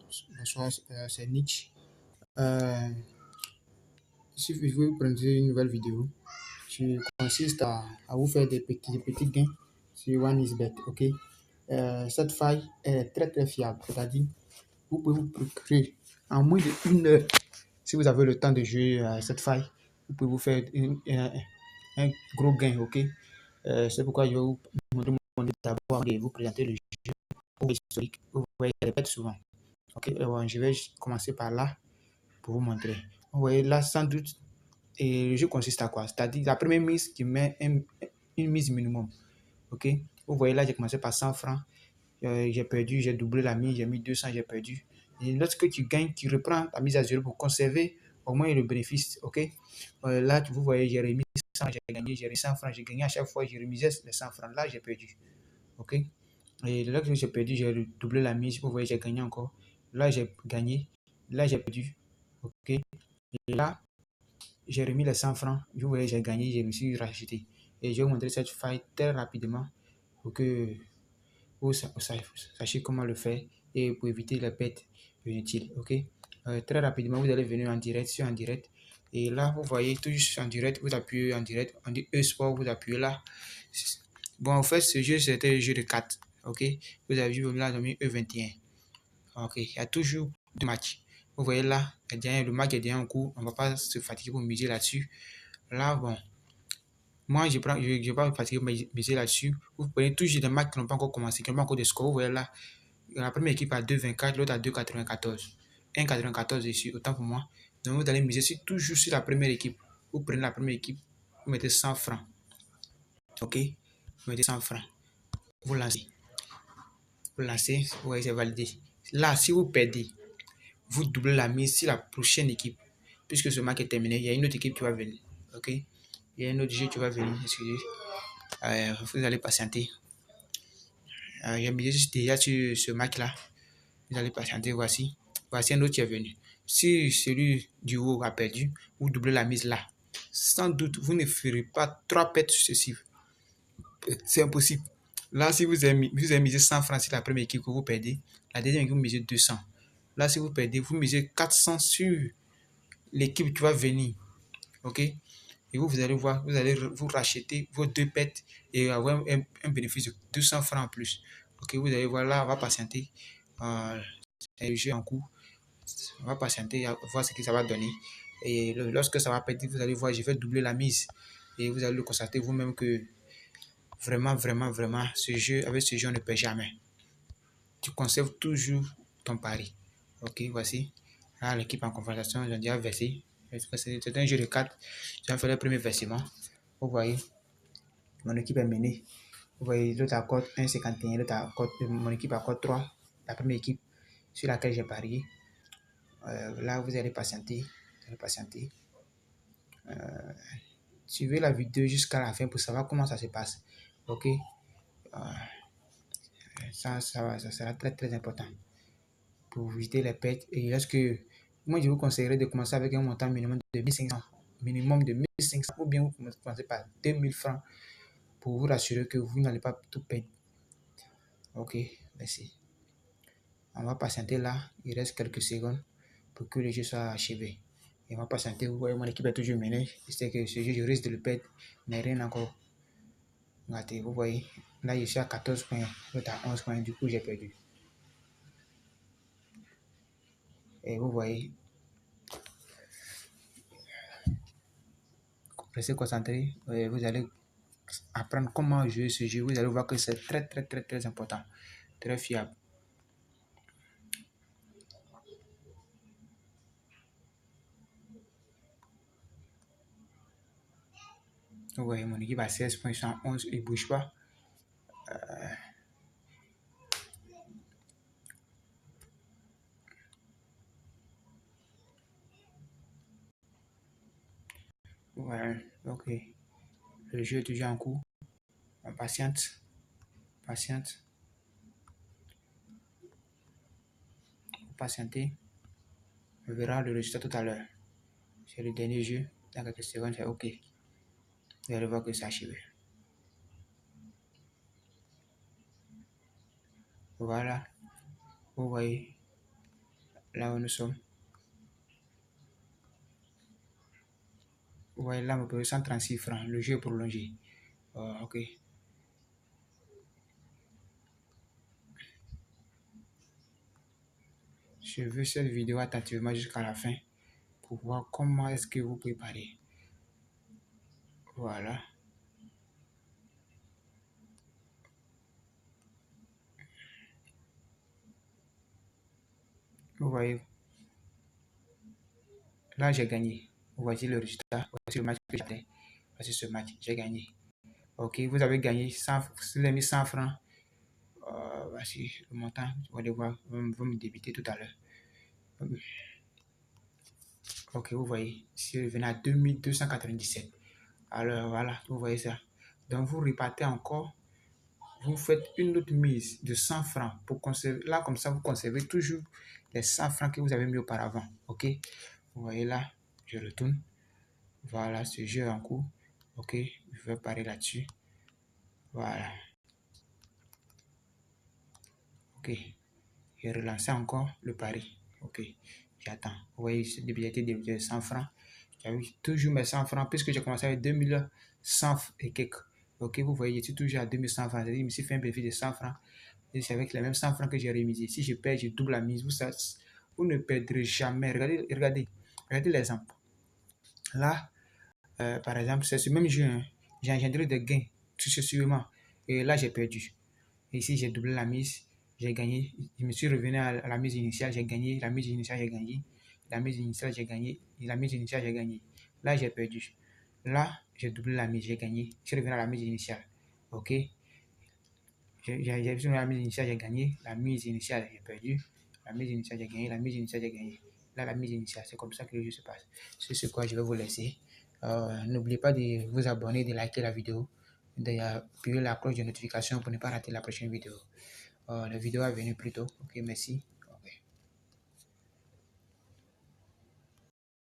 bonsoir, c'est Nietzsche. Euh, si vous prenez une nouvelle vidéo, qui consiste à vous faire des petits gains sur OneXBet, ok? Cette faille est très très fiable, c'est-à-dire vous pouvez vous procurer en moins d'une heure, si vous avez le temps de jouer à cette faille, vous pouvez vous faire un gros gain, ok? C'est pourquoi je vais vous demander d'abord de vous présenter le jeu historique. Vous voyez, je répète souvent. Ok, je vais commencer par là pour vous montrer. Vous voyez là, sans doute, et le jeu consiste à quoi? C'est-à-dire la première mise qui met une mise minimum. Ok, vous voyez là, j'ai commencé par 100 francs. J'ai perdu, j'ai doublé la mise, j'ai mis 200, j'ai perdu. Et lorsque tu gagnes, tu reprends ta mise à zéro pour conserver au moins le bénéfice. Ok, là, vous voyez, j'ai remis 100, j'ai gagné, j'ai remis 100 francs, j'ai gagné à chaque fois, j'ai remisé les 100 francs. Là, j'ai perdu. Ok, et là que j'ai perdu, j'ai doublé la mise. Vous voyez, j'ai gagné encore. Là, j'ai gagné. Là, j'ai perdu. Ok. Et là, j'ai remis les 100 francs. Vous voyez, j'ai gagné, j'ai réussi à racheter. Et je vais vous montrer cette faille très rapidement pour que vous sachiez comment le faire et pour éviter les pertes inutiles. Ok. Très rapidement, vous allez venir en direct, sur en direct. Et là, vous voyez, tout juste en direct, vous appuyez en direct. On dit e-sport, vous appuyez là. Bon, en fait, ce jeu, c'était un jeu de 4. Ok. Vous avez vu là, j'ai mis E21. Ok. Il y a toujours deux matchs. Vous voyez là, le match est déjà en cours. On ne va pas se fatiguer pour miser là-dessus. Là, bon, moi, je ne vais pas me fatiguer pour miser là-dessus. Vous prenez toujours des matchs qui n'ont pas encore commencé, qui n'ont pas encore de score. Vous voyez là, la première équipe a 2,24, l'autre a 2,94. 1,94 ici, autant pour moi. Donc, vous allez miser toujours sur la première équipe. Vous prenez la première équipe, vous mettez 100 francs. Ok? Vous mettez 100 francs. Vous lancez. Vous lancez, vous voyez, c'est validé. Là, si vous perdez, vous doublez la mise sur la prochaine équipe. Puisque ce match est terminé, il y a une autre équipe qui va venir. Ok? Il y a un autre jeu qui va venir. Excusez. Vous allez patienter. J'ai misé déjà sur ce match-là. Vous allez patienter. Voici. Voici un autre qui est venu. Si celui du haut a perdu, vous doublez la mise là. Sans doute, vous ne ferez pas 3 pertes successives. C'est impossible. Là, si vous avez misé 100 francs sur la première équipe que vous perdez, la deuxième équipe, vous misez 200. Là, si vous perdez, vous misez 400 sur l'équipe qui va venir. OK? Et vous allez voir, vous allez vous racheter vos 2 pertes et avoir un bénéfice de 200 francs en plus. OK? Vous allez voir là, on va patienter. C'est le jeu en cours. On va patienter, voir ce que ça va donner. Et lorsque ça va péter, vous allez voir, je vais doubler la mise. Et vous allez le constater vous-même que vraiment, vraiment, vraiment, avec ce jeu, on ne perd jamais. Tu conserves toujours ton pari. Ok, voici. Là, l'équipe en conversation, j'ai déjà versé. C'est un jeu de 4. J'ai fait le premier versement. Vous voyez, mon équipe est menée. Vous voyez, l'autre accorde 1,51, mon équipe accorde 3. La première équipe sur laquelle j'ai parié. Là, vous allez patienter. Vous allez patienter. Suivez la vidéo jusqu'à la fin pour savoir comment ça se passe. Ok, ça sera très très important pour éviter les pertes. Et lorsque moi je vous conseillerais de commencer avec un montant minimum de 1500, minimum de 1500, ou bien vous commencez par 2000 francs pour vous rassurer que vous n'allez pas tout perdre. Ok, merci. On va patienter là, il reste quelques secondes pour que le jeu soit achevé. Et on va patienter, vous voyez, mon équipe est toujours menée. C'est que ce jeu, je risque de le perdre, mais rien encore. Regardez, vous voyez, là je suis à 14 points, l'autre à 11 points, du coup j'ai perdu. Et vous voyez, restez concentré, vous allez apprendre comment jouer ce jeu. Vous allez voir que c'est très très très très important, très fiable. Vous voyez, mon équipe a 16 points, 111, il ne bouge pas. Voilà, ok. Le jeu est toujours en cours. On patiente, patiente, patientez. On verra le résultat tout à l'heure. C'est le dernier jeu. Dans quelques secondes, c'est ok. Vous allez voir que c'est achevé. Voilà, vous voyez. Là où nous sommes. Vous voyez là, vous pouvez 136 francs. Le jeu est prolongé. Ok. Je veux cette vidéo attentivement jusqu'à la fin pour voir comment est-ce que vous préparez. Voilà. Vous voyez, là j'ai gagné. Vous voyez le résultat. Voici le match que j'ai. Voici ce match. J'ai gagné. Ok, vous avez gagné 100, vous avez mis 100 francs. Voici le montant. Vous allez voir, vous me débiter tout à l'heure. Ok, vous voyez, si revenu à 2297. Alors voilà, vous voyez ça. Donc vous repartez encore, vous faites une autre mise de 100 francs pour conserver. Là, comme ça, vous conservez toujours les 100 francs que vous avez mis auparavant. Ok, vous voyez là, je retourne. Voilà, ce jeu est en cours. Ok, je vais parer là-dessus. Voilà. Ok, et relancer encore le pari. Ok, j'attends. Vous voyez, c'est débilité de 100 francs. J'avais toujours mes 100 francs, puisque j'ai commencé avec 2100 et quelques. Ok, vous voyez, je suis toujours à 2100 francs. C'est-à-dire, je me suis fait un bénéfice de 100 francs. Et c'est avec les mêmes 100 francs que j'ai remisé. Si je perds, je double la mise. Vous ne perdrez jamais. Regardez l'exemple. Là, par exemple, c'est ce même jeu. Hein. J'ai engendré des gains successivement. Et là, j'ai perdu. Ici, j'ai doublé la mise, j'ai gagné. Je me suis revenu à la mise initiale, j'ai gagné. La mise initiale, j'ai gagné. La mise initiale, j'ai gagné. Et la mise initiale, j'ai gagné. Là, j'ai perdu. Là, j'ai doublé la mise, j'ai gagné. Je suis revenu à la mise initiale. OK? J'ai revenu à la mise initiale, j'ai gagné. La mise initiale, j'ai perdu. La mise initiale, j'ai gagné. La mise initiale, j'ai gagné. Là, la mise initiale, c'est comme ça que le jeu se passe. C'est ce quoi je vais vous laisser. N'oubliez pas de vous abonner, de liker la vidéo, d'appuyer la cloche de notification pour ne pas rater la prochaine vidéo. La vidéo est venue plus tôt. Ok, merci.